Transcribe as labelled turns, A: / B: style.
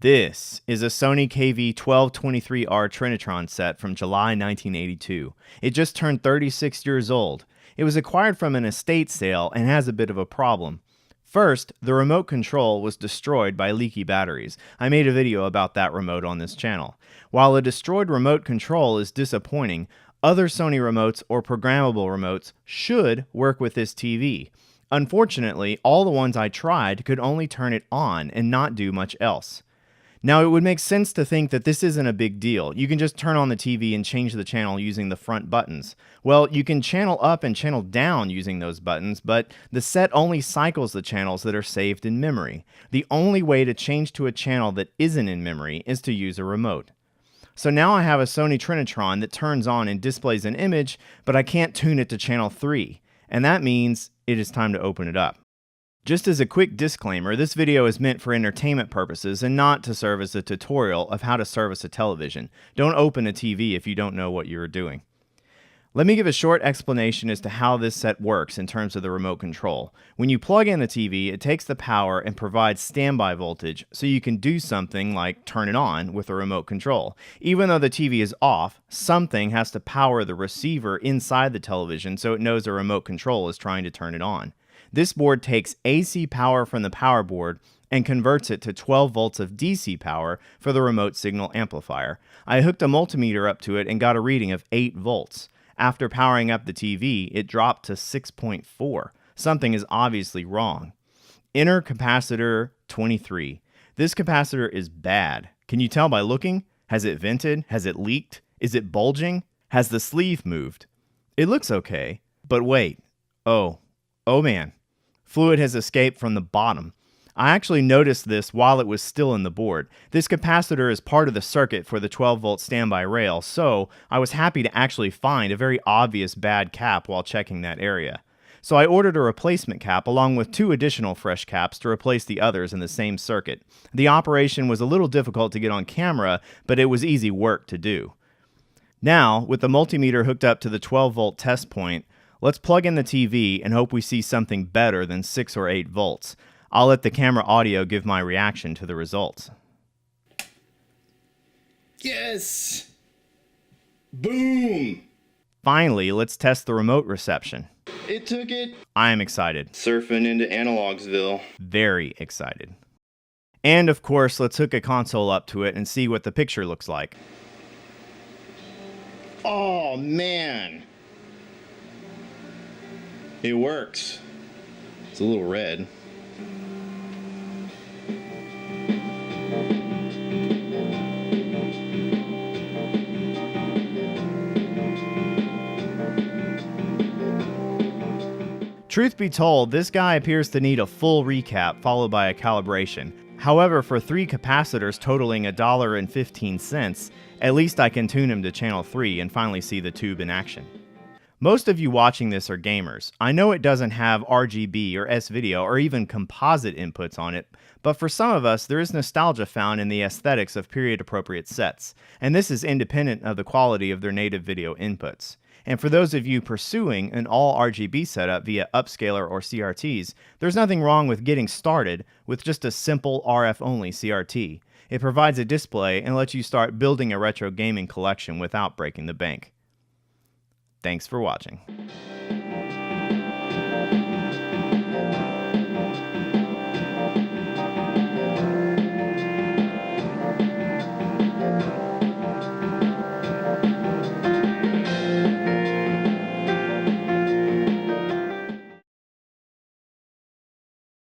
A: This is a Sony KV-1223R Trinitron set from July 1982. It just turned 36 years old. It was acquired from an estate sale and has a bit of a problem. First, the remote control was destroyed by leaky batteries. I made a video about that remote on this channel. While a destroyed remote control is disappointing, other Sony remotes or programmable remotes should work with this TV. Unfortunately, all the ones I tried could only turn it on and not do much else. Now, it would make sense to think that this isn't a big deal. You can just turn on the TV and change the channel using the front buttons. Well, you can channel up and channel down using those buttons, but the set only cycles the channels that are saved in memory. The only way to change to a channel that isn't in memory is to use a remote. So now I have a Sony Trinitron that turns on and displays an image, but I can't tune it to channel 3. And that means it is time to open it up. Just as a quick disclaimer, this video is meant for entertainment purposes and not to serve as a tutorial of how to service a television. Don't open a TV if you don't know what you are doing. Let me give a short explanation as to how this set works in terms of the remote control. When you plug in the TV, it takes the power and provides standby voltage so you can do something like turn it on with a remote control. Even though the TV is off, something has to power the receiver inside the television so it knows a remote control is trying to turn it on. This board takes AC power from the power board and converts it to 12 volts of DC power for the remote signal amplifier. I hooked a multimeter up to it and got a reading of 8 volts. After powering up the TV, it dropped to 6.4. Something is obviously wrong. Enter capacitor 23. This capacitor is bad. Can you tell by looking? Has it vented? Has it leaked? Is it bulging? Has the sleeve moved? It looks okay, but wait. Oh man. Fluid has escaped from the bottom. I actually noticed this while it was still in the board. This capacitor is part of the circuit for the 12-volt standby rail, so I was happy to actually find a very obvious bad cap while checking that area. So I ordered a replacement cap along with 2 additional fresh caps to replace the others in the same circuit. The operation was a little difficult to get on camera, but it was easy work to do. Now, with the multimeter hooked up to the 12-volt test point, let's plug in the TV and hope we see something better than 6 or 8 volts. I'll let the camera audio give my reaction to the results.
B: Yes! Boom!
A: Finally, let's test the remote reception.
B: It took it.
A: I am excited.
B: Surfing into Analogsville.
A: Very excited. And of course, let's hook a console up to it and see what the picture looks like.
B: Oh, man. It works. It's a little red.
A: Truth be told, this guy appears to need a full recap followed by a calibration. However, for 3 capacitors totaling $1.15, at least I can tune him to channel 3 and finally see the tube in action. Most of you watching this are gamers. I know it doesn't have RGB or S-video or even composite inputs on it, but for some of us there is nostalgia found in the aesthetics of period-appropriate sets, and this is independent of the quality of their native video inputs. And for those of you pursuing an all-RGB setup via upscaler or CRTs, there's nothing wrong with getting started with just a simple RF-only CRT. It provides a display and lets you start building a retro gaming collection without breaking the bank. Thanks for watching.